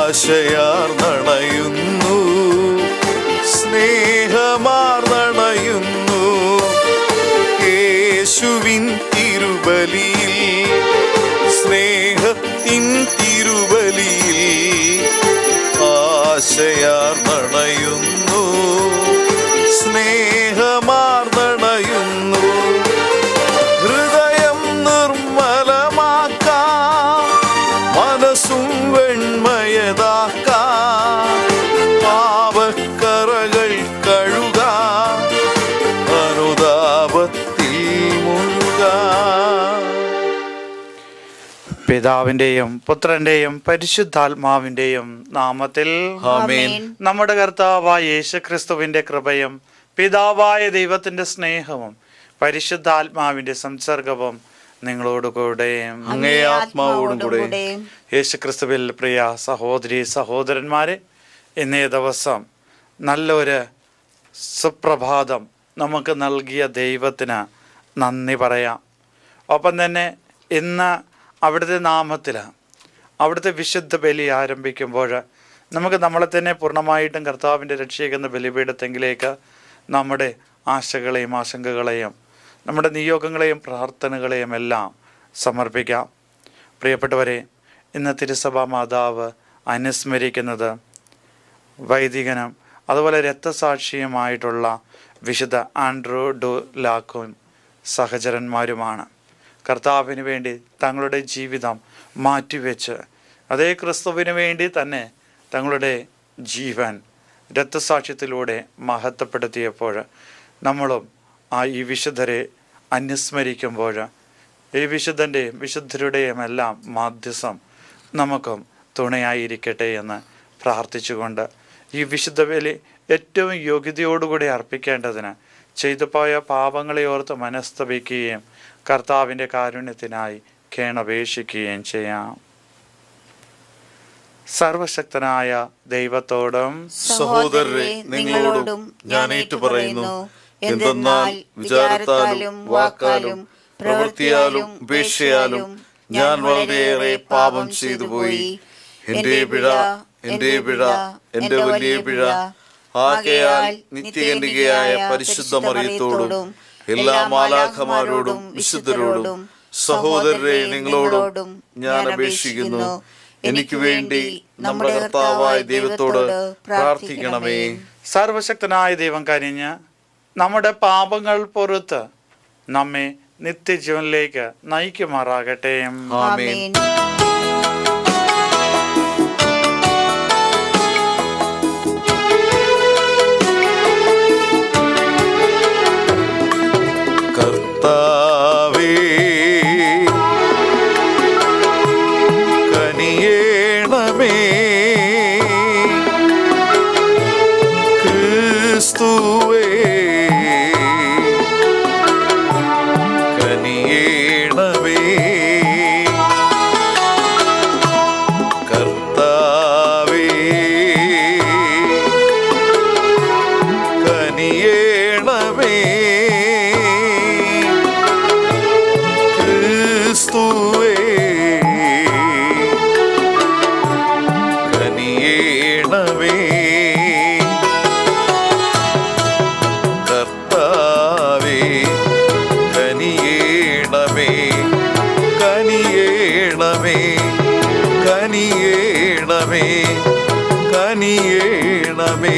ആശയാർന്നണയുന്നു, സ്നേഹമാർന്നണയുന്നു. യേശുവിൻ തിരുബലിയിൽ, സ്നേഹത്തിൻ തിരുബലിയിൽ ആശയാർന്നണയുന്നു, സ്നേഹമാർന്നണയുന്നു. ഹൃദയം നിർമ്മലമാക്കാം, മനസ്സും വെണ്മയതാക്കാം, പാപക്കറകൾ കഴുകാം, അനുതാപത്തിൽ മുഴുകാം. പിതാവിന്റെയും പുത്രന്റെയും പരിശുദ്ധാത്മാവിന്റെയും നാമത്തിൽ ആമേൻ. നമ്മുടെ കർത്താവായ യേശുക്രിസ്തുവിന്റെ കൃപയും പിതാവായ ദൈവത്തിന്റെ സ്നേഹവും പരിശുദ്ധാത്മാവിന്റെ സംസർഗവും നിങ്ങളോടുകൂടെ അങ്ങേ ആത്മാവോടും കൂടെ. യേശുക്രിസ്തുവിൽ പ്രിയ സഹോദരി സഹോദരന്മാരെ, ഇന്നേ ദിവസം നല്ലൊരു സുപ്രഭാതം നമുക്ക് നൽകിയ ദൈവത്തിന് നന്ദി പറയാം. ഒപ്പം തന്നെ ഇന്ന് അവിടുത്തെ നാമത്തിൽ അവിടുത്തെ വിശുദ്ധ ബലി ആരംഭിക്കുമ്പോൾ നമുക്ക് നമ്മളെ തന്നെ പൂർണ്ണമായിട്ടും കർത്താവിൻ്റെ രക്ഷയ്ക്കുന്ന ബലിപീഠത്തെങ്കിലേക്ക് നമ്മുടെ ആശകളെയും ആശങ്കകളെയും നമ്മുടെ നിയോഗങ്ങളെയും പ്രാർത്ഥനകളെയും എല്ലാം സമർപ്പിക്കാം. പ്രിയപ്പെട്ടവരെ, ഇന്ന് തിരുസഭാ മാതാവ് അനുസ്മരിക്കുന്നത് വൈദികനും അതുപോലെ രക്തസാക്ഷിയുമായിട്ടുള്ള വിശുദ്ധ ആൻഡ്രൂ ഡു ലാക്കും സഹചരന്മാരുമാണ്. കർത്താവിന് വേണ്ടി തങ്ങളുടെ ജീവിതം മാറ്റിവെച്ച് അതേ ക്രിസ്തുവിന് വേണ്ടി തന്നെ തങ്ങളുടെ ജീവൻ രക്തസാക്ഷ്യത്തിലൂടെ മഹത്വപ്പെടുത്തിയപ്പോൾ നമ്മളും ഈ വിശുദ്ധരെ അനുസ്മരിക്കുമ്പോൾ ഈ വിശുദ്ധൻ്റെയും വിശുദ്ധരുടെയും എല്ലാം മാധ്യസം നമുക്കും തുണയായിരിക്കട്ടെ എന്ന് പ്രാർത്ഥിച്ചുകൊണ്ട് ഈ വിശുദ്ധ ബലി ഏറ്റവും യോഗ്യതയോടുകൂടി അർപ്പിക്കേണ്ടതിന് ചെയ്തുപോയ പാപങ്ങളെ ഓർത്ത് മനസ്തപിക്കുകയും കർത്താവിൻ്റെ കാരുണ്യത്തിനായി കേണപേക്ഷിക്കുകയും ചെയ്യാം. സർവശക്തനായ ദൈവത്തോടും സഹോദരരെ നിങ്ങളോടും ഞാൻ ഏറ്റുപറയുന്നു. എന്തെന്നാൽ വിചാരത്താലും വാക്കാലും പ്രവൃത്തിയാലും ഉപേക്ഷയാലും ഞാൻ വളരെയേറെ പാപം ചെയ്തു പോയി. എന്റെ പിഴ, എന്റെ പിഴ, എന്റെ വലിയ പിഴ. ആകയാൽ നിത്യകന്യകയായ പരിശുദ്ധ മറിയത്തോടും എല്ലാ മാലാഖമാരോടും വിശുദ്ധരോടും സഹോദരരെ നിങ്ങളോടും ഞാൻ അപേക്ഷിക്കുന്നു, എനിക്ക് വേണ്ടി നമ്മുടെ കർത്താവായ ദൈവത്തോട് പ്രാർത്ഥിക്കണമേ. സർവശക്തനായ ദൈവം കനിഞ്ഞ് നമ്മുടെ പാപങ്ങൾ പൊറുത്ത് നമ്മെ നിത്യജീവനിലേക്ക് നയിക്കുമാറാകട്ടെ. ആമേൻ. കർത്താവേ കനിയേണമേ, ക്രിസ്തുവേ കനിയേണമേ, കർത്താവേ കനിയേണമേ, ക്രിസ്തുവേ കനിയേണമേ, കർത്താവേ കനിയേണമേ, കനിയേണമേ, കനിയേണമേ, കനിയേണമേ.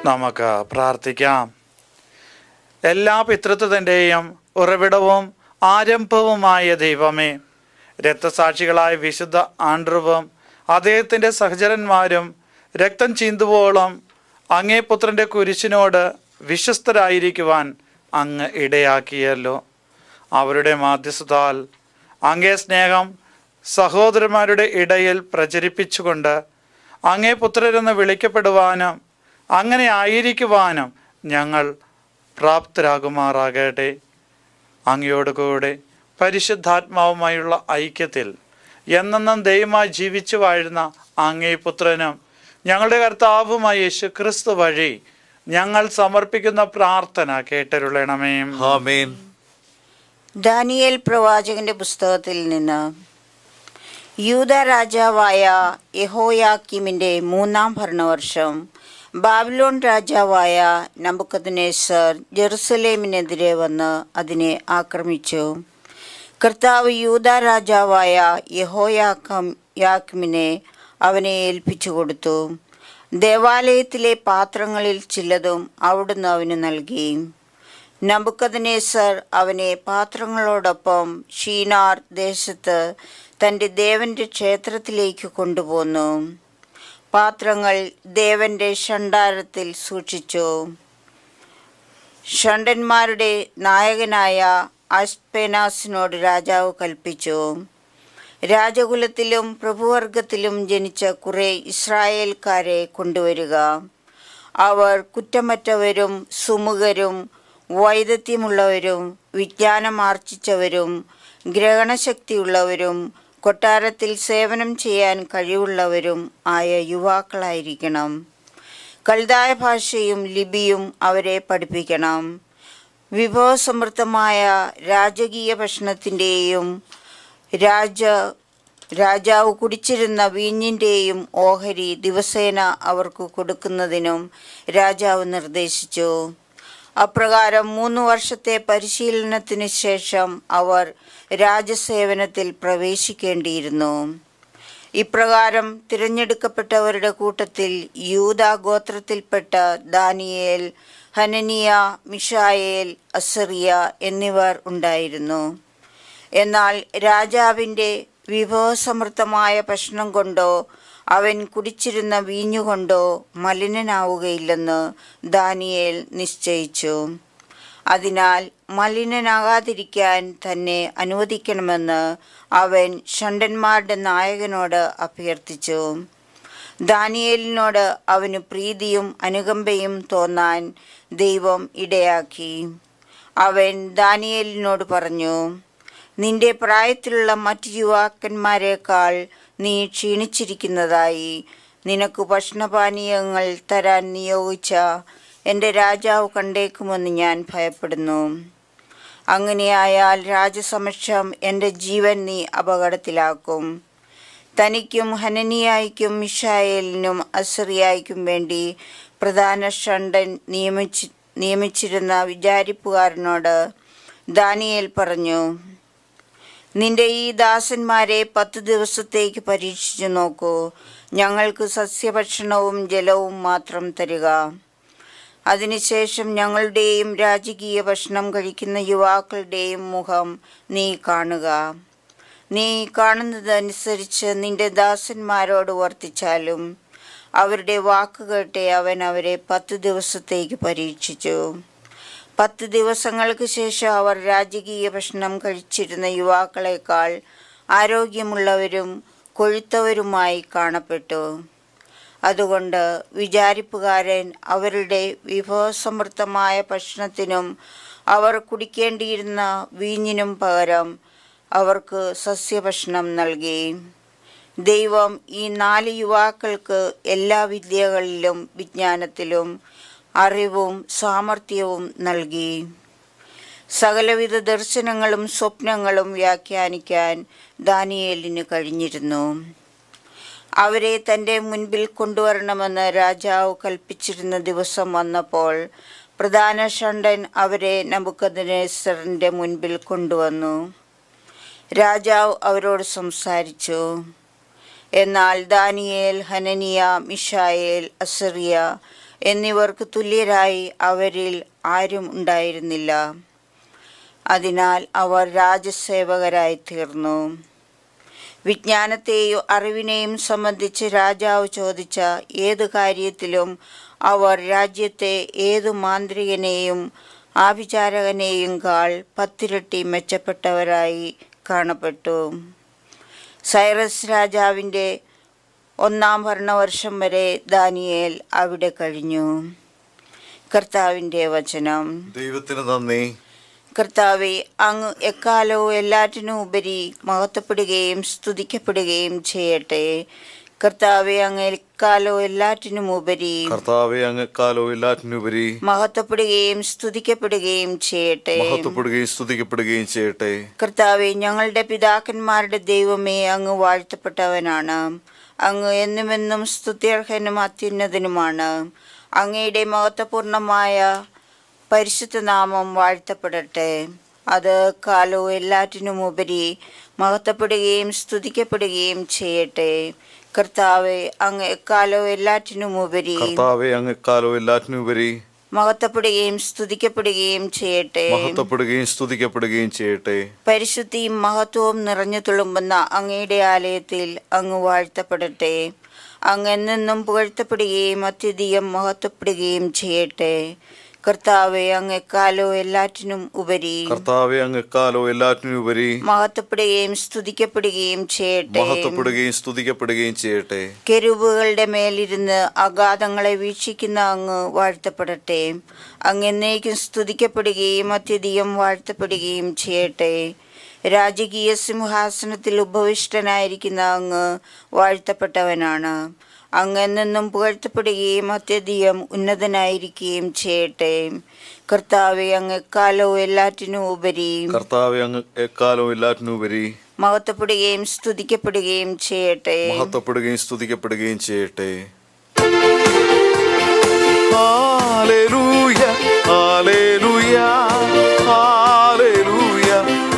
നമുക്ക് പ്രാർത്ഥിക്കാം. എല്ലാ പിതൃത്വത്തിൻ്റെയും ഉറവിടവും ആരംഭവുമായ ദൈവമേ, രക്തസാക്ഷികളായ വിശുദ്ധ ആൻഡ്രുവും അദ്ദേഹത്തിൻ്റെ സഹചരന്മാരും രക്തം ചീന്തുവോളം അങ്ങേ പുത്രൻ്റെ കുരിശിനോട് വിശ്വസ്തരായിരിക്കുവാൻ അങ്ങ് ഇടയാക്കിയല്ലോ. അവരുടെ മാധ്യസ്ഥത്താൽ അങ്ങേ സ്നേഹം സഹോദരന്മാരുടെ ഇടയിൽ പ്രചരിപ്പിച്ചുകൊണ്ട് അങ്ങേ പുത്രരെന്ന് വിളിക്കപ്പെടുവാനും അങ്ങനെ ആയിരിക്കുവാനും ഞങ്ങൾ പ്രാപ്തരാകുമാറാകട്ടെ. അങ്ങയോട് കൂടെ പരിശുദ്ധാത്മാവുമായുള്ള ഐക്യത്തിൽ എന്നെന്നും ദൈവമായി ജീവിച്ചു വാഴുന്ന അങ്ങേ പുത്രനും ഞങ്ങളുടെ കർത്താവുമായ യേശു ക്രിസ്തു വഴി ഞങ്ങൾ സമർപ്പിക്കുന്ന പ്രാർത്ഥന കേട്ടരുളണമേ. ആമേൻ. ദാനിയേൽ പ്രവാചകന്റെ പുസ്തകത്തിൽ നിന്ന് യൂദ രാജാവായ യഹോയാക്കീമിൻ്റെ 3-ാം ഭരണവർഷം ബാബിലോൺ രാജാവായ നബൂഖദ്നേസർ ജെറുസലേമിനെതിരെ വന്ന് അതിനെ ആക്രമിച്ചു. കർത്താവ് യൂദ രാജാവായ യഹോയാക്കീമിനെ അവനെ ഏൽപ്പിച്ചു കൊടുത്തു. ദേവാലയത്തിലെ പാത്രങ്ങളിൽ ചിലതും അവിടുന്ന് അവന് നൽകി. നബൂഖദ്നേസർ അവനെ പാത്രങ്ങളോടൊപ്പം ഷീനാർ ദേശത്ത് തൻ്റെ ദേവൻ്റെ ക്ഷേത്രത്തിലേക്ക് കൊണ്ടുപോന്നു. പാത്രങ്ങൾ ദേവൻ്റെ ഷണ്ഡാരത്തിൽ സൂക്ഷിച്ചു. ഷണ്ഡന്മാരുടെ നായകനായ അസ്പെനാസിനോട് രാജാവ് കൽപ്പിച്ചു, രാജകുലത്തിലും പ്രഭുവർഗത്തിലും ജനിച്ച കുറേ ഇസ്രായേൽക്കാരെ കൊണ്ടുവരിക. അവർ കുറ്റമറ്റവരും സുമുഖരും വൈദഗ്ധ്യമുള്ളവരും വിജ്ഞാനമാർജിച്ചവരും ഗ്രഹണശക്തിയുള്ളവരും കൊട്ടാരത്തിൽ സേവനം ചെയ്യാൻ കഴിവുള്ളവരും ആയ യുവാക്കളായിരിക്കണം. കൽദായ ഭാഷയും ലിപിയും അവരെ പഠിപ്പിക്കണം. വിഭവസമൃദ്ധമായ രാജകീയ ഭക്ഷണത്തിൻ്റെയും രാജാവ് കുടിച്ചിരുന്ന വീഞ്ഞിൻ്റെയും ഓഹരി ദിവസേന അവർക്ക് കൊടുക്കുന്നതിനും രാജാവ് നിർദ്ദേശിച്ചു. അപ്രകാരം 3 വർഷത്തെ പരിശീലനത്തിന് ശേഷം അവർ രാജസേവനത്തിൽ പ്രവേശിക്കേണ്ടിയിരുന്നു. ഇപ്രകാരം തിരഞ്ഞെടുക്കപ്പെട്ടവരുടെ കൂട്ടത്തിൽ യൂദാ ഗോത്രത്തിൽപ്പെട്ട ദാനിയേൽ, ഹനനിയ, മിഷായേൽ, അസറിയ എന്നിവർ ഉണ്ടായിരുന്നു. എന്നാൽ രാജാവിൻ്റെ വിഭവസമൃദ്ധമായ ഭക്ഷണം കൊണ്ടോ അവൻ കുടിച്ചിരുന്ന വീഞ്ഞുകൊണ്ടോ മലിനനാവുകയില്ലെന്ന് ദാനിയേൽ നിശ്ചയിച്ചു. അതിനാൽ മലിനനാകാതിരിക്കാൻ തന്നെ അനുവദിക്കണമെന്ന് അവൻ ഷണ്ഡന്മാരുടെ നായകനോട് അഭ്യർത്ഥിച്ചു. ദാനിയേലിനോട് അവന് പ്രീതിയും അനുകമ്പയും തോന്നാൻ ദൈവം ഇടയാക്കി. അവൻ ദാനിയേലിനോട് പറഞ്ഞു, നിന്റെ പ്രായത്തിലുള്ള മറ്റു യുവാക്കന്മാരെക്കാൾ നീ ക്ഷീണിച്ചിരിക്കുന്നതായി നിനക്ക് ഭക്ഷണപാനീയങ്ങൾ തരാൻ നിയോഗിച്ച എൻ്റെ രാജാവ് കണ്ടേക്കുമെന്ന് ഞാൻ ഭയപ്പെടുന്നു. അങ്ങനെയായാൽ രാജസമക്ഷം എൻ്റെ ജീവൻ നീ അപകടത്തിലാക്കും. തനിക്കും ഹനനിയായിക്കും മിഷായേലിനും അസറിയായിക്കും വേണ്ടി പ്രധാന ഷണ്ഡൻ നിയമിച്ചിരുന്ന വിചാരിപ്പുകാരനോട് ദാനിയേൽ പറഞ്ഞു, നിന്റെ ഈ ദാസന്മാരെ 10 ദിവസത്തേക്ക് പരീക്ഷിച്ചു നോക്കൂ. ഞങ്ങൾക്ക് സസ്യഭക്ഷണവും ജലവും മാത്രം തരിക. അതിനുശേഷം ഞങ്ങളുടെയും രാജകീയ ഭക്ഷണം കഴിക്കുന്ന യുവാക്കളുടെയും മുഖം നീ കാണുക. നീ കാണുന്നതനുസരിച്ച് നിന്റെ ദാസന്മാരോട് വർത്തിച്ചാലും. അവരുടെ വാക്കുകേട്ട് അവൻ അവരെ 10 ദിവസത്തേക്ക് പരീക്ഷിച്ചു. 10 ദിവസങ്ങൾക്ക് ശേഷം അവർ രാജകീയ ഭക്ഷണം കഴിച്ചിരുന്ന യുവാക്കളെക്കാൾ ആരോഗ്യമുള്ളവരും കൊഴുത്തവരുമായി കാണപ്പെട്ടു. അതുകൊണ്ട് വിചാരിപ്പുകാരൻ അവരുടെ വിഭവസമൃദ്ധമായ ഭക്ഷണത്തിനും അവർ കുടിക്കേണ്ടിയിരുന്ന വീഞ്ഞിനും പകരം അവർക്ക് സസ്യഭക്ഷണം നൽകി. ദൈവം ഈ 4 യുവാക്കൾക്ക് എല്ലാ വിദ്യകളിലും വിജ്ഞാനത്തിലും അറിവും സാമർഥ്യവും നൽകി. സകലവിധ ദർശനങ്ങളും സ്വപ്നങ്ങളും വ്യാഖ്യാനിക്കാൻ ദാനിയേലിന് കഴിഞ്ഞിരുന്നു. അവരെ തൻ്റെ മുൻപിൽ കൊണ്ടുവരണമെന്ന് രാജാവ് കൽപ്പിച്ചിരുന്ന ദിവസം വന്നപ്പോൾ പ്രധാന ഷണ്ഡൻ അവരെ നബൂഖദ്നേസറിൻ്റെ മുൻപിൽ കൊണ്ടുവന്നു. രാജാവ് അവരോട് സംസാരിച്ചു. എന്നാൽ ദാനിയേൽ, ഹനനിയ, മിഷായേൽ, അസറിയ എന്നിവർക്ക് തുല്യരായി അവരിൽ ആരും ഉണ്ടായിരുന്നില്ല. അതിനാൽ അവർ രാജസേവകരായി തീർന്നു. വിജ്ഞാനത്തെയും അറിവിനെയും സംബന്ധിച്ച് രാജാവ് ചോദിച്ച ഏത് കാര്യത്തിലും അവർ രാജ്യത്തെ ഏതു മാന്ത്രികനെയും ആഭിചാരകനെയും കാൾ 10 ഇരട്ടി മെച്ചപ്പെട്ടവരായി കാണപ്പെട്ടു. സൈറസ് രാജാവിൻ്റെ 1-ാം ഭരണവർഷം വരെ ദാനിയേൽ അവിടെ കഴിഞ്ഞു. കർത്താവിൻ്റെ വചനം. ദൈവത്തിന് നന്ദി. കർത്താവെ, അങ്ങ് എക്കാലവും എല്ലാറ്റിനും ഉപരി മഹത്വപ്പെടുകയും സ്തുതിക്കപ്പെടുകയും ചെയ്യട്ടെ. കർത്താവെ, അങ്ങേക്കാലോ എല്ലാറ്റിനും ഉപരി കർത്താവെ, അങ്ങേക്കാലോ എല്ലാറ്റിനുപരി മഹത്വപ്പെടുകയും സ്തുതിക്കപ്പെടുകയും ചെയ്യട്ടെ. മഹത്വപ്പെടുകയും സ്തുതിക്കപ്പെടുകയും ചെയ്യട്ടെ. കർത്താവെ, ഞങ്ങളുടെ പിതാക്കന്മാരുടെ ദൈവമേ, അങ്ങ് വാഴ്ത്തപ്പെട്ടവനാണ്. അങ്ങ് എന്നുമെന്നും സ്തുത്യർഹനും അത്യുന്നതനുമാണ്. അങ്ങയുടെ മഹത്വപൂർണമായ പരിശുദ്ധ നാമം വാഴ്ത്തപ്പെടട്ടെ. അത് കാലോ എല്ലാറ്റിനും ഉപരി മഹത്വപ്പെടുകയും സ്തുതിക്കപ്പെടുകയും ചെയ്യട്ടെ. കർത്താവെ, അങ്ങ് എക്കാലോ എല്ലാറ്റിനും ഉപരി കർത്താവെ, അങ്ങേക്കാലോ എല്ലാറ്റിനുപരി മഹത്വപ്പെടുകയും സ്തുതിക്കപ്പെടുകയും ചെയ്യട്ടെ. മഹത്വപ്പെടുകയും സ്തുതിക്കപ്പെടുകയും ചെയ്യട്ടെ. പരിശുദ്ധിയും മഹത്വവും നിറഞ്ഞു തുളുമ്പുന്ന അങ്ങയുടെ ആലയത്തിൽ അങ്ങ് വാഴ്ത്തപ്പെടട്ടെ. അങ്ങ് എന്നെന്നും പുകഴ്ത്തപ്പെടുകയും അത്യധികം മഹത്വപ്പെടുകയും ചെയ്യട്ടെ. കർത്താവെ, അങ്ങ് എക്കാലോ എല്ലാറ്റിനും ഉപരി കർത്താവെ, അങ്ങേക്കാലോ എല്ലാറ്റിനുപരി മഹത്വപ്പെടുകയും സ്തുതിക്കപ്പെടുകയും ചെയ്യട്ടെ. മഹത്വപ്പെടുകയും സ്തുതിക്കപ്പെടുകയും ചെയ്യട്ടെ. കെരൂബുകളുടെ മേലിരുന്ന് അഗാധങ്ങളെ വീക്ഷിക്കുന്ന അങ്ങ് വാഴ്ത്തപ്പെടട്ടെ. അങ്ങ് എന്നേക്കും സ്തുതിക്കപ്പെടുകയും അത്യധികം വാഴ്ത്തപ്പെടുകയും ചെയ്യട്ടെ. രാജകീയ സിംഹാസനത്തിൽ ഉപവിഷ്ടനായിരിക്കുന്ന അങ്ങ് വാഴ്ത്തപ്പെട്ടവനാണ്. അങ്ങ് എന്നെന്നും പുകഴ്ത്തപ്പെടുകയും അത്യധികം ഉന്നതനായിരിക്കുകയും ചെയ്യട്ടെ. കർത്താവെ, അങ്ങ് എക്കാലോ എല്ലാറ്റിനും ഉപരി കർത്താവെ, അങ്ങേക്കാലോ എല്ലാറ്റിനുപരി മഹത്വപ്പെടുകയും സ്തുതിക്കപ്പെടുകയും ചെയ്യട്ടെ. മഹത്വപ്പെടുകയും സ്തുതിക്കപ്പെടുകയും ചെയ്യട്ടെ. Hallelujah, hallelujah, hallelujah,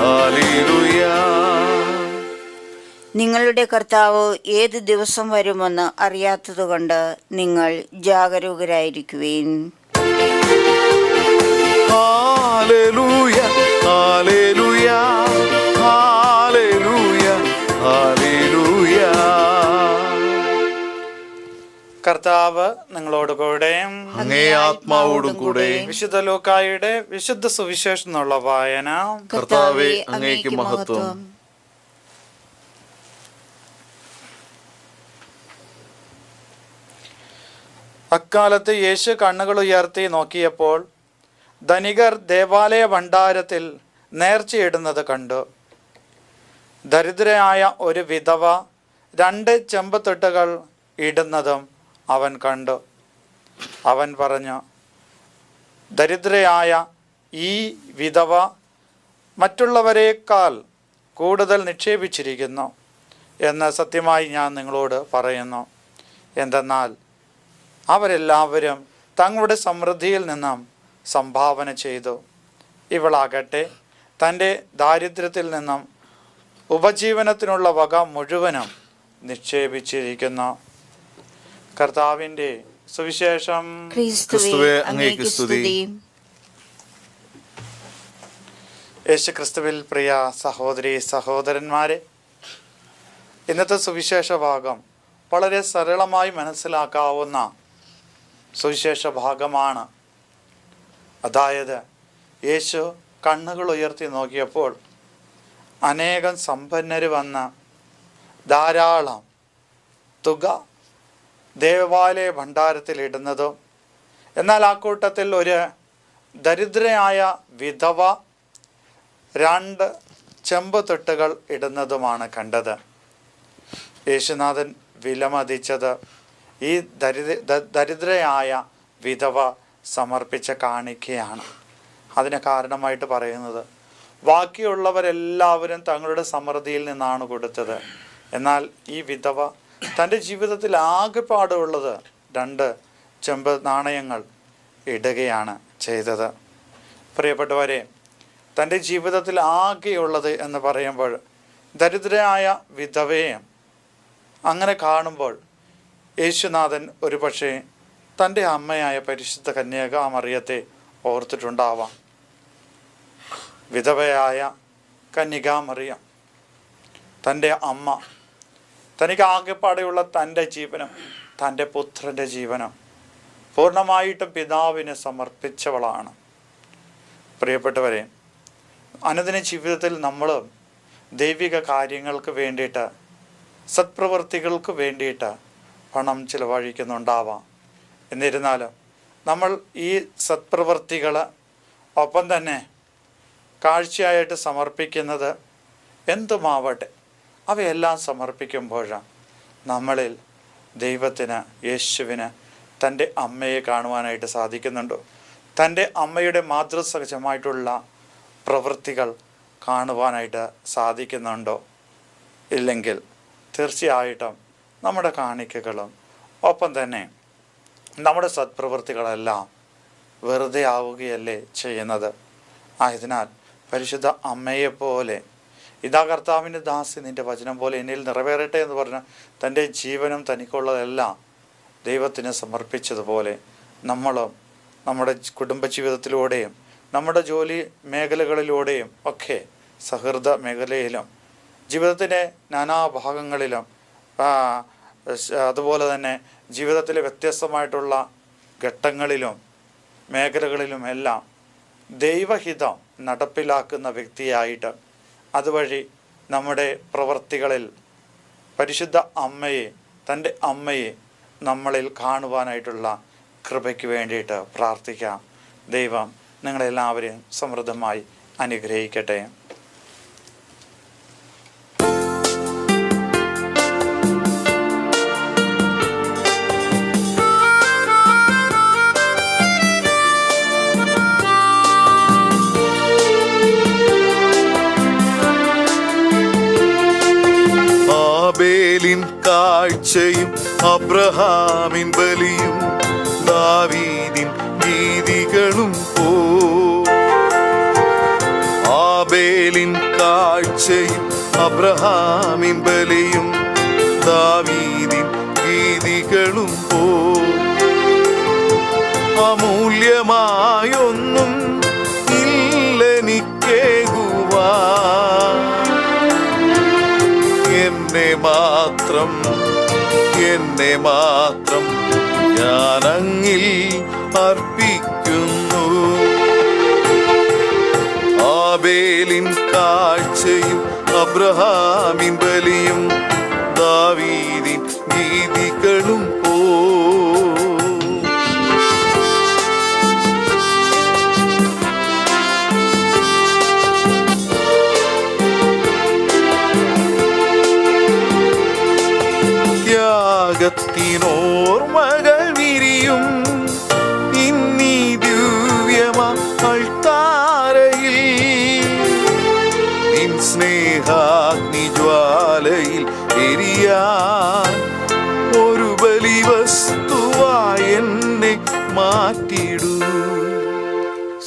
hallelujah. നിങ്ങളുടെ കർത്താവ് ഏത് ദിവസം വരുമെന്ന് അറിയാത്തതുകൊണ്ട് നിങ്ങൾ ജാഗരൂകരായിരിക്കുവിൻ. Hallelujah, hallelujah, hallelujah, hallelujah. കർത്താവ് നിങ്ങളോട് കൂടെ, അങ്ങേ ആത്മാവോടും കൂടെ. വിശുദ്ധ ലൂക്കായുടെ വിശുദ്ധ സുവിശേഷം എന്നുള്ള വായന. കർത്താവേ, അങ്ങേക്ക് മഹത്വം. അക്കാലത്ത് യേശു കണ്ണുകൾ ഉയർത്തി നോക്കിയപ്പോൾ ധനികർ ദേവാലയ ഭണ്ഡാരത്തിൽ നേർച്ചയിടുന്നത് കണ്ടു. ദരിദ്രയായ ഒരു വിധവ 2 ചെമ്പത്തൊട്ടുകൾ ഇടുന്നതും അവൻ കണ്ടു. അവൻ പറഞ്ഞു, ദരിദ്രയായ ഈ വിധവ മറ്റുള്ളവരെക്കാൾ കൂടുതൽ നിക്ഷേപിച്ചിരിക്കുന്നു എന്ന് സത്യമായി ഞാൻ നിങ്ങളോട് പറയുന്നു. എന്തെന്നാൽ അവരെല്ലാവരും തങ്ങളുടെ സമൃദ്ധിയിൽ നിന്നും സംഭാവന ചെയ്തു. ഇവളാകട്ടെ തൻ്റെ ദാരിദ്ര്യത്തിൽ നിന്നും ഉപജീവനത്തിനുള്ള വക മുഴുവനും നിക്ഷേപിച്ചിരിക്കുന്നു. കർത്താവിൻ്റെ സുവിശേഷം. ക്രിസ്തുവേ, അങ്ങേക്ക് സ്തുതി. യേശു ക്രിസ്തുവിൽ പ്രിയ സഹോദരി സഹോദരന്മാരെ, ഇന്നത്തെ സുവിശേഷ ഭാഗം വളരെ സരളമായി മനസ്സിലാക്കാവുന്ന സുവിശേഷ ഭാഗമാണ്. അതായത് യേശു കണ്ണുകൾ ഉയർത്തി നോക്കിയപ്പോൾ അനേകം സമ്പന്നർ വന്ന് ധാരാളം തുക ദേവാലയ ഭണ്ഡാരത്തിൽ ഇടുന്നതും, എന്നാൽ ആ കൂട്ടത്തിൽ ഒരു ദരിദ്രയായ വിധവ 2 ചെമ്പുതൊട്ടുകൾ ഇടുന്നതുമാണ് കണ്ടത്. യേശുനാഥൻ വിലമതിച്ചത് ഈ ദരിദ്രയായ വിധവ സമർപ്പിച്ച കാണിക്കയാണ്. അതിന് കാരണമായിട്ട് പറയുന്നത്, ബാക്കിയുള്ളവരെല്ലാവരും തങ്ങളുടെ സമൃദ്ധിയിൽ നിന്നാണ് കൊടുത്തത്. എന്നാൽ ഈ വിധവ തൻ്റെ ജീവിതത്തിൽ ആകെപ്പാടുള്ളത് 2 ചെമ്പ് നാണയങ്ങൾ ഇടുകയാണ് ചെയ്തത്. പ്രിയപ്പെട്ടവരെ, തൻ്റെ ജീവിതത്തിൽ ആകെയുള്ളത് എന്ന് പറയുമ്പോൾ ദരിദ്രയായ വിധവയെ അങ്ങനെ കാണുമ്പോൾ യേശുനാഥൻ ഒരുപക്ഷെ തൻ്റെ അമ്മയായ പരിശുദ്ധ കന്യകാമറിയത്തെ ഓർത്തിട്ടുണ്ടാവാം. വിധവയായ കന്യകാമറിയം, തൻ്റെ അമ്മ, തനിക്ക് ആകെപ്പാടെയുള്ള തൻ്റെ ജീവനം, തൻ്റെ പുത്രൻ്റെ ജീവനം പൂർണ്ണമായിട്ടും പിതാവിന് സമർപ്പിച്ചവളാണ്. പ്രിയപ്പെട്ടവരെ, അനുദിന ജീവിതത്തിൽ നമ്മൾ ദൈവിക കാര്യങ്ങൾക്ക് വേണ്ടിയിട്ട്, സത്പ്രവൃത്തികൾക്ക് വേണ്ടിയിട്ട് പണം ചിലവഴിക്കുന്നുണ്ടാവാം. എന്നിരുന്നാലും നമ്മൾ ഈ സത്പ്രവൃത്തികൾ ഒപ്പം തന്നെ കാഴ്ചയായിട്ട് സമർപ്പിക്കുന്നത് എന്തുമാവട്ടെ, അവയെല്ലാം സമർപ്പിക്കുമ്പോൾ നമ്മളിൽ ദൈവത്തിന്, യേശുവിന് തൻ്റെ അമ്മയെ കാണുവാനായിട്ട് സാധിക്കുന്നുണ്ടോ? തൻ്റെ അമ്മയുടെ മാതൃസഹജമായിട്ടുള്ള പ്രവൃത്തികൾ കാണുവാനായിട്ട് സാധിക്കുന്നുണ്ടോ? ഇല്ലെങ്കിൽ തീർച്ചയായിട്ടും നമ്മുടെ കാണിക്കകളും ഒപ്പം തന്നെ നമ്മുടെ സത്പ്രവൃത്തികളെല്ലാം വെറുതെ ആവുകയല്ലേ ചെയ്യുന്നത്. ആയതിനാൽ പരിശുദ്ധ അമ്മയെപ്പോലെ, ഇതാ കർത്താവിൻ്റെ ദാസി, നിൻ്റെ വചനം പോലെ എന്നിൽ നിറവേറട്ടെ എന്ന് പറഞ്ഞ് തൻ്റെ ജീവനും തനിക്കുള്ളതെല്ലാം ദൈവത്തിന് സമർപ്പിച്ചതുപോലെ നമ്മളും നമ്മുടെ കുടുംബജീവിതത്തിലൂടെയും നമ്മുടെ ജോലി മേഖലകളിലൂടെയും ഒക്കെ, സഹൃദ മേഖലയിലും ജീവിതത്തിൻ്റെ നാനാഭാഗങ്ങളിലും അതുപോലെ തന്നെ ജീവിതത്തിലെ വ്യത്യസ്തമായിട്ടുള്ള ഘട്ടങ്ങളിലും മേഖലകളിലും എല്ലാം ദൈവഹിതം നടപ്പിലാക്കുന്ന വ്യക്തിയായിട്ട്, അതുവഴി നമ്മുടെ പ്രവൃത്തികളിൽ പരിശുദ്ധ അമ്മയെ, തൻ്റെ അമ്മയെ നമ്മളിൽ കാണുവാനായിട്ടുള്ള കൃപയ്ക്ക് വേണ്ടിയിട്ട് പ്രാർത്ഥിക്കാം. ദൈവം നിങ്ങളെല്ലാവരെയും സമൃദ്ധമായി അനുഗ്രഹിക്കട്ടെ. ആബേലിൻ കാഴ്ചയും അബ്രഹാമിൻ ബലിയും ദാവീദിൻ ഗീതികളും ആബേലിൻ കാഴ്ചയും അബ്രഹാമിൻ ബലിയും ദാവീദിൻ ഗീതികളും അമൂല്യമായൊന്നും ഇല്ലെനിക്കേകുവാൻ, എന്നെ മാത്രം ഞാനങ്ങിൽ അർപ്പിക്കുന്നു. ആബേലിൻ കാഴ്ചയും അബ്രഹാമിൻ ബലിയും ദാവീദിൻ ഗീതികളും ോർമകൾ വിരിയും ഇന്നീ ദിവ്യമൾത്താരയിൽ, നിൻ സ്നേഹാഗ്നി ജ്വാലയിൽ എരിയാൻ ഒരു ബലിവസ്തുവായി എന്നെ മാറ്റിടൂ.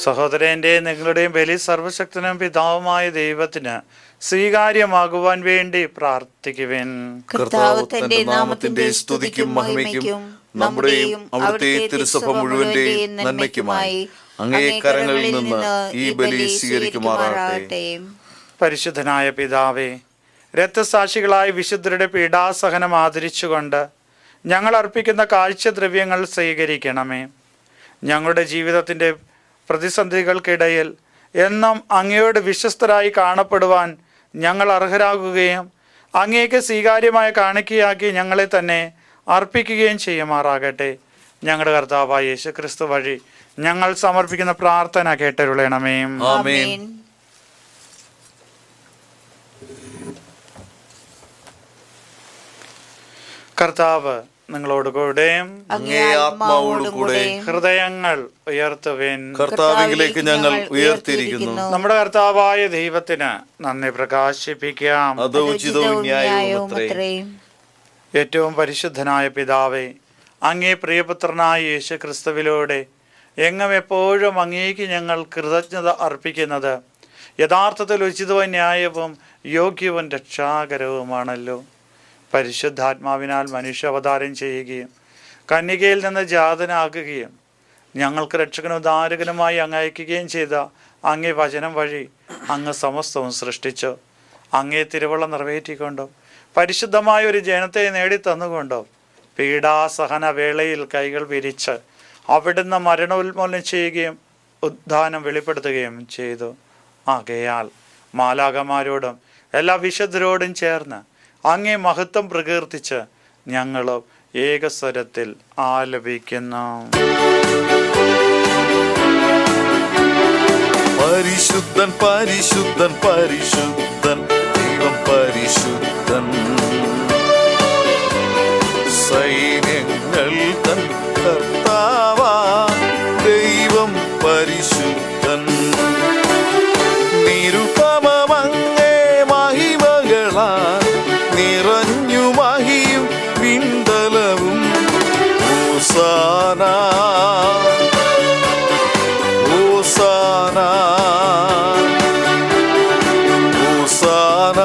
സഹോദരൻ്റെ നിങ്ങളുടെയും ബലി സർവശക്തനും പിതാവുമായ ദൈവത്തിന് സ്വീകാര്യമാകുവാൻ വേണ്ടി പ്രാർത്ഥിക്കുവിൻ. കർത്താവ് തന്റെ നാമത്തിന്റെ സ്തുതിക്കും മഹിമയ്ക്കും നമ്മുടെയും അവിടുത്തെ തിരുസഭ മുഴുവന്റെയും നന്മയ്ക്കുമായി അങ്ങേ കരങ്ങളിൽ നിന്ന് ഈ ബലി സ്വീകരിക്കുമാറാകട്ടെ. പരിശുദ്ധനായ പിതാവേ, രക്തസാക്ഷികളായ വിശുദ്ധരുടെ പീഡാസഹനം ആദരിച്ചുകൊണ്ട് ഞങ്ങൾ അർപ്പിക്കുന്ന കാഴ്ചദ്രവ്യങ്ങൾ സ്വീകരിക്കണമേ. ഞങ്ങളുടെ ജീവിതത്തിൻ്റെ പ്രതിസന്ധികൾക്കിടയിൽ എന്നും അങ്ങയോട് വിശ്വസ്തരായി കാണപ്പെടുവാൻ ഞങ്ങൾ അർഹരാകുകയും അങ്ങേക്ക് സ്വീകാര്യമായ കാണിക്കയാക്കി ഞങ്ങളെ തന്നെ അർപ്പിക്കുകയും ചെയ്യുമാറാകട്ടെ. ഞങ്ങളുടെ കർത്താവായ യേശുക്രിസ്തു വഴി ഞങ്ങൾ സമർപ്പിക്കുന്ന പ്രാർത്ഥന കേട്ടരുളണമേ. ആമേൻ. കർത്താവ് നിങ്ങളോട് കൂടെ, അങ്ങേ ആത്മാവോട് കൂടെ. ഹൃദയങ്ങൾ ഉയർത്തുവിൻ. കർത്താവിലേക്ക് ഞങ്ങൾ ഉയർത്തിയിരിക്കുന്നു. നമ്മുടെ കർത്താവായ ദൈവത്തിന് നന്ദി പ്രകാശിപ്പിക്കാം. അത് ഉചിതവും ന്യായവുമത്രേ. ഏറ്റവും പരിശുദ്ധനായ പിതാവേ, അങ്ങേ പ്രിയപുത്രനായ യേശു ക്രിസ്തുവിലൂടെ എങ്ങും എപ്പോഴും അങ്ങേക്ക് ഞങ്ങൾ കൃതജ്ഞത അർപ്പിക്കുന്നത് യഥാർത്ഥത്തിൽ ഉചിതവും ന്യായവും യോഗ്യവും രക്ഷാകരവുമാണല്ലോ. പരിശുദ്ധാത്മാവിനാൽ മനുഷ്യാവതാരം ചെയ്യുകയും കന്യകയിൽ നിന്ന് ജാതനാകുകയും ഞങ്ങൾക്ക് രക്ഷകനും ഉദാരകനുമായി അങ്ങ് അയക്കുകയും ചെയ്ത അങ്ങേ വചനം വഴി അങ്ങ് സമസ്തവും സൃഷ്ടിച്ചു. അങ്ങേ തിരുവള്ള നിറവേറ്റിക്കൊണ്ടും പരിശുദ്ധമായ ഒരു ജനത്തെ നേടിത്തന്നുകൊണ്ടും പീഡാസഹന വേളയിൽ കൈകൾ വിരിച്ച് അവിടുന്ന് മരണോന്മൂലനം ചെയ്യുകയും ഉദ്ധാനം വെളിപ്പെടുത്തുകയും ചെയ്തു. ആകയാൽ മാലാഖമാരോടും എല്ലാ വിശുദ്ധരോടും ചേർന്ന് അങ്ങേ മഹത്വം പ്രകീർത്തിച്ച് ഞങ്ങളും ഏകസ്വരത്തിൽ ആലപിക്കുന്നു. പരിശുദ്ധൻ പരിശുദ്ധൻ പരിശുദ്ധൻ ദൈവം പരിശുദ്ധൻ. കർത്താവാ ദൈവം പരിശുദ്ധൻ. നിരുപമമങ്ങേ മഹിമകളാൽ നിറഞ്ഞു മഹിയും വിണ്ടലവും. ഹോസാന ഹോസാന ഹോസാന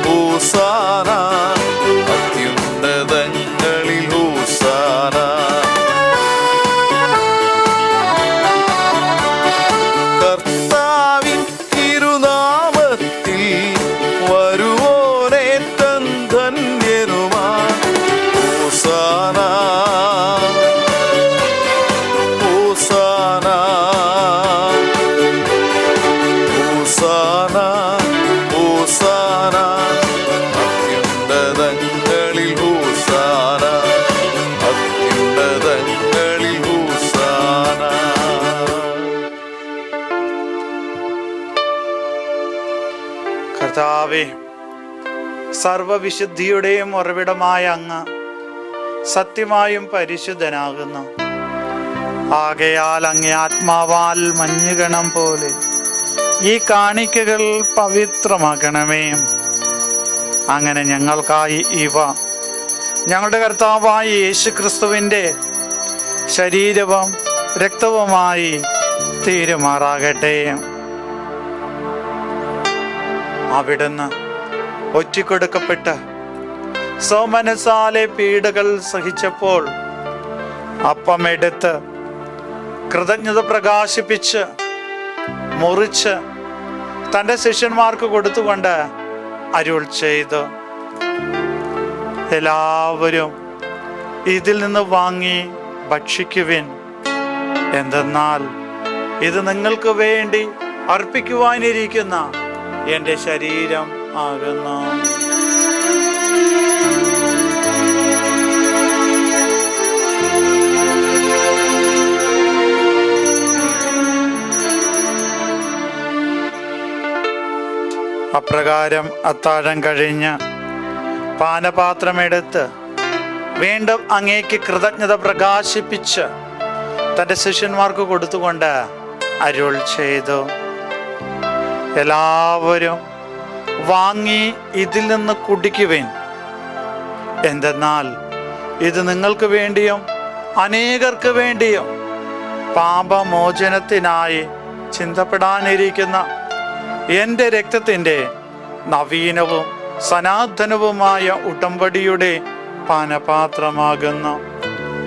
ഹോസാന അത്യുന്നതങ്ങളിൽ ഹോസാന. കർത്താവിൻ തിരുനാമത്തിൽ വരുവോനേറ്റം ധന്യനുമാ. ഹോസാന ഹോസാന ഹോസാന ഹോസാന അത്യുന്നതങ്ങളിൽ ഹോസാന അത്യുന്നതങ്ങളിൽ ഹോസാന. കർത്താവേ, സർവവിശുദ്ധിയുടെയും ഉറവിടമായ അങ്ങ് സത്യമായും പരിശുദ്ധനാകുന്നു. ആകയാൽ അങ്ങേ ആത്മാവാൽ മഞ്ഞുകണം പോലെ ഈ കാണിക്കകൾ പവിത്രമാക്കണമേ. അങ്ങനെ ഞങ്ങൾക്കായി ഇവ ഞങ്ങളുടെ കർത്താവായ യേശുക്രിസ്തുവിൻ്റെ ശരീരവും രക്തവുമായി തീരുമാറാകട്ടെ. അവിടുന്ന് ഒറ്റിക്കൊടുക്കപ്പെട്ട് സോമനസാലെ പീഡകൾ സഹിച്ചപ്പോൾ അപ്പമെടുത്ത് കൃതജ്ഞത പ്രകാശിപ്പിച്ച് മുറിച്ച് തൻ്റെ ശിഷ്യന്മാർക്ക് കൊടുത്തുകൊണ്ട് അരുൾ ചെയ്തു, എല്ലാവരും ഇതിൽ നിന്ന് വാങ്ങി ഭക്ഷിക്കുവിൻ. എന്തെന്നാൽ ഇത് നിങ്ങൾക്ക് വേണ്ടി അർപ്പിക്കുവാനിരിക്കുന്ന എൻ്റെ ശരീരം ആകുന്നു. അപ്രകാരം അത്താഴം കഴിഞ്ഞ് പാനപാത്രമെടുത്ത് വീണ്ടും അങ്ങേക്ക് കൃതജ്ഞത പ്രകാശിപ്പിച്ച് തൻ്റെ ശിഷ്യന്മാർക്ക് കൊടുത്തുകൊണ്ട് അരുൾ ചെയ്തു, എല്ലാവരും വാങ്ങി ഇതിൽ നിന്ന് കുടിക്കുവിൻ. എന്തെന്നാൽ ഇത് നിങ്ങൾക്ക് വേണ്ടിയും അനേകർക്ക് വേണ്ടിയും പാപമോചനത്തിനായി ചിന്തപ്പെടാനിരിക്കുന്ന എൻ്റെ രക്തത്തിൻ്റെ നവീനവും സനാതനവുമായ ഉടമ്പടിയുടെ പാനപാത്രമാകുന്നു.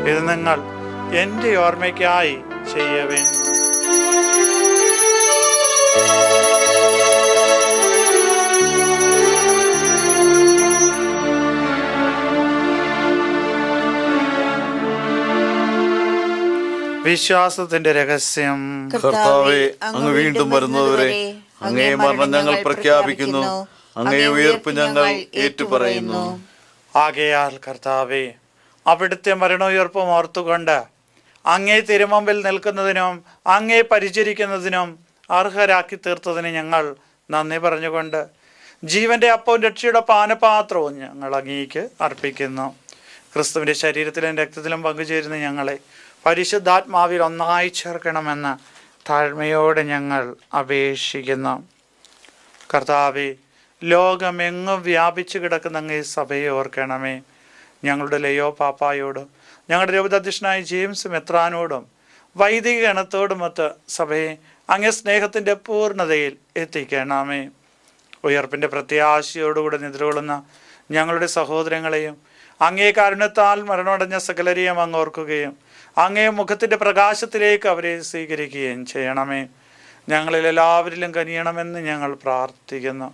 ഇത് നിങ്ങൾ എൻ്റെ ഓർമ്മയ്ക്കായി ചെയ്യവേ. വിശ്വാസത്തിന്റെ രഹസ്യം. കർത്താവേ, അങ്ങ് വീണ്ടും വരുന്നതുവരെ അങ്ങേ മരണം ഞങ്ങൾ പ്രഖ്യാപിക്കുന്നു, അങ്ങേ ഉയർപ്പ് ഞങ്ങൾ ഏറ്റുപറയുന്നു. ആകയാൽ കർത്താവേ, അവിടുത്തെ മരണോയർപ്പും ഓർത്തുകൊണ്ട് അങ്ങേ തിരുമുമ്പിൽ നിൽക്കുന്നതിനും അങ്ങേ പരിചരിക്കുന്നതിനും അർഹരാക്കി തീർത്തതിന് ഞങ്ങൾ നന്ദി പറഞ്ഞുകൊണ്ട് ജീവന്റെ അപ്പവും രക്ഷയുടെ പാനപാത്രവും ഞങ്ങൾ അങ്ങേക്ക് അർപ്പിക്കുന്നു. ക്രിസ്തുവിൻ്റെ ശരീരത്തിലും രക്തത്തിലും പങ്കുചേരുന്ന ഞങ്ങളെ പരിശുദ്ധാത്മാവിൽ ഒന്നായി ചേർക്കണമെന്ന് താഴ്മയോടെ ഞങ്ങൾ അപേക്ഷിക്കുന്നു. കർത്താവേ, ലോകമെങ്ങും വ്യാപിച്ചു കിടക്കുന്ന അങ്ങേ സഭയെ ഓർക്കണമേ. ഞങ്ങളുടെ ലയോ പാപ്പായോടും ഞങ്ങളുടെ രൂപതാധ്യക്ഷനായ ജെയിംസ് മെത്രാനോടും വൈദിക ഗണത്തോടുമൊത്ത് സഭയെ അങ്ങേ സ്നേഹത്തിൻ്റെ പൂർണ്ണതയിൽ എത്തിക്കണമേ. ഉയർപ്പിൻ്റെ പ്രത്യാശയോടുകൂടെ നിദ്രകൊള്ളുന്ന ഞങ്ങളുടെ സഹോദരങ്ങളെയും അങ്ങേ കാരുണ്യത്താൽ മരണമടഞ്ഞ സകലരെയും അങ്ങ് ഓർക്കുകയും അങ്ങേ മുഖത്തിൻ്റെ പ്രകാശത്തിലേക്ക് അവരെ സ്വീകരിക്കുകയും ചെയ്യണമേ. ഞങ്ങളിൽ എല്ലാവരിലും കനിയണമെന്ന് ഞങ്ങൾ പ്രാർത്ഥിക്കുന്നു.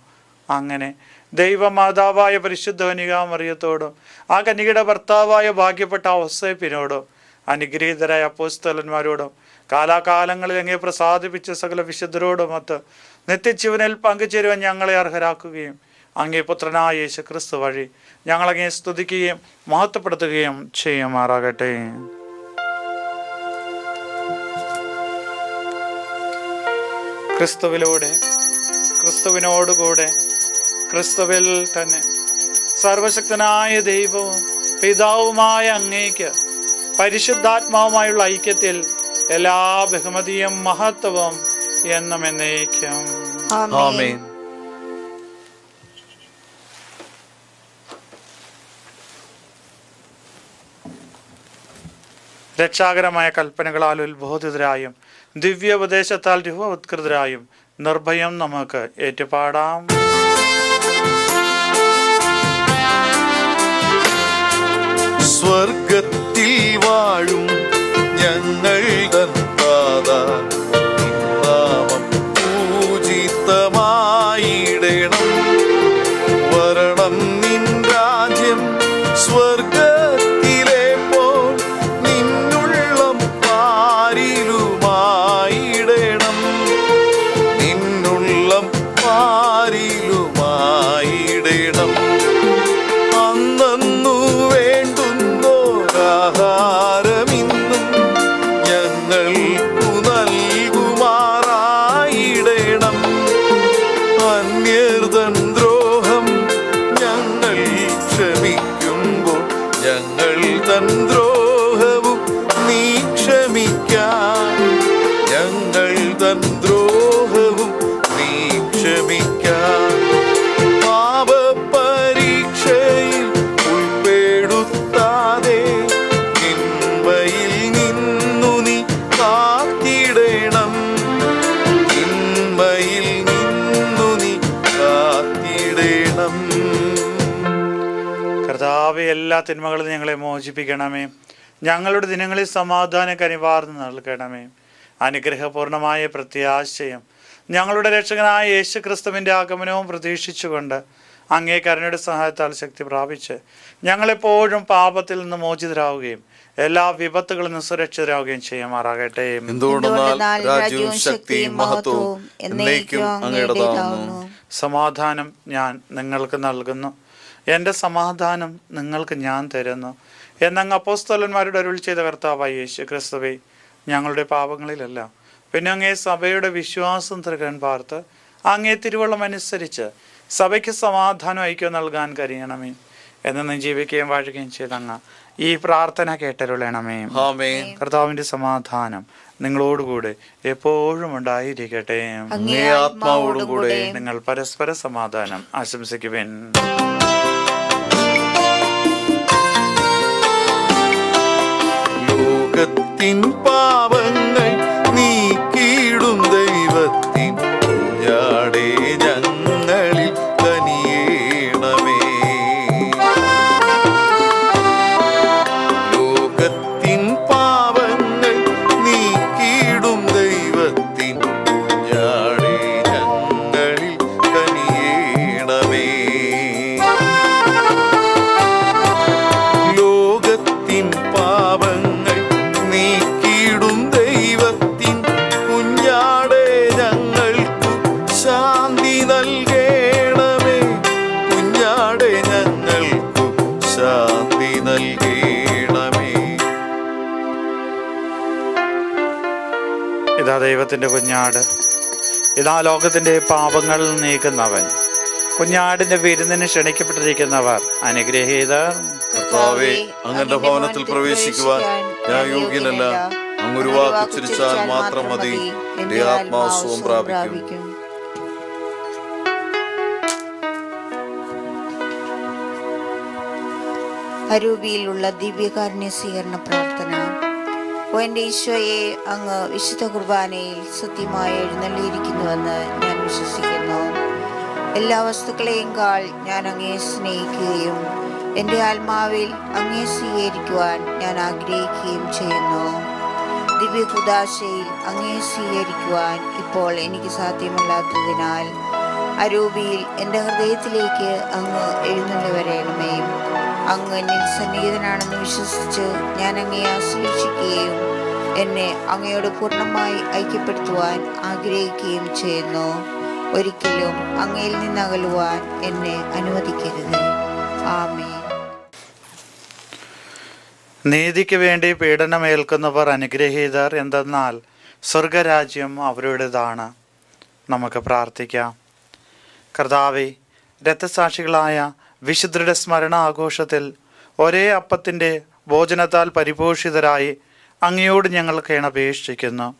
അങ്ങനെ ദൈവമാതാവായ പരിശുദ്ധ കന്യകാമറിയത്തോടും ആ കന്യകയുടെ ഭർത്താവായ ഭാഗ്യപ്പെട്ട ഔസേപ്പിനോടും അനുഗ്രഹീതരായ അപ്പോസ്തലന്മാരോടും കാലാകാലങ്ങളിൽ അങ്ങേ പ്രസാദിപ്പിച്ച സകല വിശുദ്ധരോടുമൊത്ത് നിത്യജീവനിൽ പങ്കുചേരുവാൻ ഞങ്ങളെ അർഹരാക്കുകയും അങ്ങേ പുത്രനായ യേശു ക്രിസ്തു വഴി ഞങ്ങളങ്ങേ സ്തുതിക്കുകയും മഹത്വപ്പെടുത്തുകയും ചെയ്യുമാറാകട്ടെ. ക്രിസ്തുവിലൂടെ, ക്രിസ്തുവിനോടുകൂടെ, ക്രിസ്തുവിൽ തന്നെ സർവശക്തനായ ദൈവവും പിതാവുമായ അങ്ങേക്ക് പരിശുദ്ധാത്മാവുമായുള്ള ഐക്യത്തിൽ എല്ലാ ബഹുമതിയും മഹത്വവും എന്നും എന്നേക്കും. ആമേൻ. രക്ഷാകരമായ കൽപ്പനകളാൽ ഉത്ബോധിതരായും ദിവ്യോപദേശത്താൽ രൂപവത്കൃതരായും നിർഭയം നമുക്ക് ഏറ്റുപാടാം. സ്വർഗത്തിൽ വാഴും ഞങ്ങൾ തൻ താതാ, നിൻ നാമം പൂജിതമായിടണം. വരണം നിൻ രാജ്യം സ്വർഗത്തിലെ പോൽ നിന്നുള്ളം പാരിലുമായിടണം. നിന്നുള്ളം പാരിലുമായിടണം. അന്നു വേണ്ടുന്നോരാഹാരമിന്നും ഞങ്ങൾക്കു നൽകുമാറായിടണം. അന്യർതൻ ദ്രോഹം ഞങ്ങൾ ക്ഷമിക്കുമ്പോൾ ഞങ്ങൾ തൻ ദ്രോഹവും നീ ക്ഷമിക്കാൻ. ഞങ്ങൾ തൻ ദ്രോഹവും നീ ക്ഷമിക്കാൻ. പാപപരീക്ഷയിൽ ഉൾപ്പെടുത്താതെ തിന്മയിൽ നിന്നു നീ കാത്തിടണം. തിന്മയിൽ നിന്നു നീ കാത്തിടണം. കർത്താവേ, എല്ലാ തിന്മകളിൽ ഞങ്ങളെ മോചിപ്പിക്കണമേ. ഞങ്ങളുടെ ദിനങ്ങളിൽ സമാധാന കനിവാർന്ന് നൽകണമേ. അനുഗ്രഹപൂർണമായ പ്രത്യാശയും ഞങ്ങളുടെ രക്ഷകനായ യേശു ക്രിസ്തുവിൻ്റെ ആഗമനവും പ്രതീക്ഷിച്ചുകൊണ്ട് അങ്ങേ കരുണയുടെ സഹായത്താൽ ശക്തി പ്രാപിച്ച് ഞങ്ങളെപ്പോഴും പാപത്തിൽ നിന്ന് മോചിതരാവുകയും എല്ലാ വിപത്തുകളിൽ നിന്ന് സുരക്ഷിതരാവുകയും ചെയ്യുമാറാകട്ടെ. എന്തുകൊണ്ടെന്നാൽ രാജ്യവും ശക്തിയും മഹത്വവും എന്നേക്കും അങ്ങയുടേതാകുന്നു. സമാധാനം ഞാൻ നിങ്ങൾക്ക് നൽകുന്നു, എൻ്റെ സമാധാനം നിങ്ങൾക്ക് ഞാൻ തരുന്നു എന്നങ്ങ് അപ്പോസ്തലന്മാരുടെ അരുൾ ചെയ്ത കർത്താവായ യേശു ക്രിസ്തുവേ, ഞങ്ങളുടെ പാപങ്ങളിലല്ല പിന്നെ അങ്ങേ സഭയുടെ വിശ്വാസം തൃകൻ പാർത്ത് അങ്ങേ തിരുവള്ളം അനുസരിച്ച് സഭയ്ക്ക് സമാധാനം ഐക്യം നൽകാൻ കഴിയണമേ. എന്നും ജീവിക്കുകയും വാഴുകയും ചെയ്തങ്ങ് ഈ പ്രാർത്ഥന കേട്ടരുളണമേ. ആമേൻ. കർത്താവിൻ്റെ സമാധാനം നിങ്ങളോടുകൂടെ എപ്പോഴും ഉണ്ടായിരിക്കട്ടെ. അങ്ങേ ആത്മാവോടും കൂടെ. നിങ്ങൾ പരസ്പര സമാധാനം ആശംസിക്കുവിൻ. ലോകത്തിൻ പാപങ്ങൾ നീക്കിയിടും ദൈവത്തിൻ കുഞ്ഞാടേ ഞങ്ങളിൽ കനിയേണമേ. ലോകത്തിൻ പാപങ്ങൾ നീക്കിയിടും ദൈവത്തിൻ കുഞ്ഞാടേ ഞങ്ങളിൽ കനിയേണമേ. ലോകത്തിൻ പാപങ്ങൾ നീക്കിയിടും ദൈവത്തിൻ കുഞ്ഞാടേ ഞങ്ങൾക്കു ശാന്തി നൽകേണമേ. കുഞ്ഞാടേ ഞങ്ങൾക്കു ശാന്തി നൽകേണമേ. ഇതാ ദൈവത്തിൻ്റെ കുഞ്ഞാട്, ഇതാ ലോകത്തിൻ്റെ പാപങ്ങൾ നീക്കുന്നവൻ. കുഞ്ഞാടിൻ്റെ വിരുന്നിന് ക്ഷണിക്കപ്പെട്ടിരിക്കുന്നവർ അനുഗ്രഹീതർ. കർത്താവേ, അങ്ങന്റെ ഭവനത്തിൽ പ്രവേശിക്കുവാൻ ഞാൻ യോഗ്യനല്ല. അങ്ങൊരു വാക്ക് ഉച്ചരിച്ചാൽ മാത്രം മതി, എന്റെ ആത്മാവ് സുഖം പ്രാപിക്കും. അരൂപിയിലുള്ള ദിവ്യകാരുണ്യ സ്വീകരണ പ്രാർത്ഥന. ഓ എൻ്റെ ഈശോയെ, അങ്ങ് വിശുദ്ധ കുർബാനയിൽ സത്യമായി എഴുന്നള്ളിയിരിക്കുന്നുവെന്ന് ഞാൻ വിശ്വസിക്കുന്നു. എല്ലാ വസ്തുക്കളെയും കാൾ ഞാൻ അങ്ങയെ സ്നേഹിക്കുകയും എൻ്റെ ആത്മാവിൽ അങ്ങയെ സ്വീകരിക്കുവാൻ ഞാൻ ആഗ്രഹിക്കുകയും ചെയ്യുന്നു. ദിവ്യ കുദാശയിൽ അങ്ങയെ സ്വീകരിക്കുവാൻ ഇപ്പോൾ എനിക്ക് സാധ്യമല്ലാത്തതിനാൽ അരൂപിയിൽ എൻ്റെ ഹൃദയത്തിലേക്ക് അങ്ങ് എഴുന്നള്ളി വരണമേ. അങ്ങ് എന്നിൽ സന്നിഹിതനാണെന്ന് വിശ്വസിച്ച് ഞാൻ അങ്ങയെ ആശ്ലേഷിക്കുകയും എന്നെ അങ്ങയോട് പൂർണ്ണമായി ഐക്യപ്പെടുത്തുവാൻ ആഗ്രഹിക്കുകയും ചെയ്യുന്നു. ഒരിക്കലും അങ്ങയിൽ നിന്ന് അകലുവാൻ എന്നെ അനുവദിക്കരുത്. ആമേൻ. നീതിക്ക് വേണ്ടി പീഡനമേൽക്കുന്നവർ അനുഗ്രഹീതർ, എന്തെന്നാൽ സ്വർഗരാജ്യം അവരുടേതാണ്. നമുക്ക് പ്രാർത്ഥിക്കാം. കർത്താവേ, രക്തസാക്ഷികളായ വിശുദ്ധരുടെ സ്മരണ ആഘോഷത്തിൽ ഒരേ അപ്പത്തിൻ്റെ ഭോജനത്താൽ പരിപോഷിതരായി അങ്ങയോട് ഞങ്ങൾ കേണപേക്ഷിക്കുന്നു.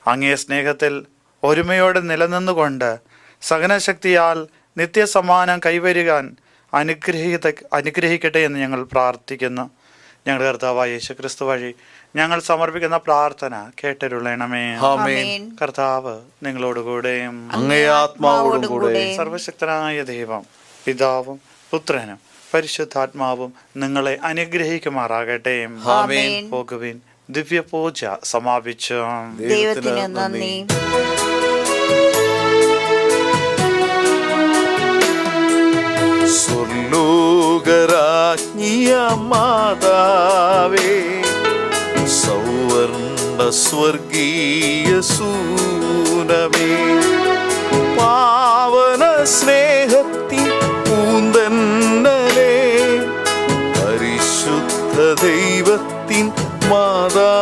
അങ്ങേ സ്നേഹത്തിൽ ഒരുമയോടെ നിലനിന്നുകൊണ്ട് സഹനശക്തിയാൽ നിത്യസമ്മാനം കൈവരുവാൻ അനുഗ്രഹിക്കട്ടെ എന്ന് ഞങ്ങൾ പ്രാർത്ഥിക്കുന്നു. ഞങ്ങളുടെ കർത്താവായ യേശുക്രിസ്തു വഴി ഞങ്ങൾ സമർപ്പിക്കുന്ന പ്രാർത്ഥന കേട്ടരുളണമേ. കർത്താവ് നിങ്ങളോടുകൂടെയും അങ്ങേ ആത്മാവോടും കൂടെ. സർവശക്തനായ ദൈവം പിതാവും പുത്രനും പരിശുദ്ധാത്മാവും നിങ്ങളെ അനുഗ്രഹിക്കുമാറാകട്ടെ. പോകുവിൻ. ദിവ്യപൂജ സമാപിച്ചു. ദൈവത്തിന് നന്ദി. സ്വർലോകരാജ്ഞിയ മാതാവേ, സൗവർണ സ്വർഗീയ സൂനമേ, പാവന സ്നേഹത്തിൻ പൂന്തന്നലേ, പരിശുദ്ധ ദൈവത്തിൻ മാതാ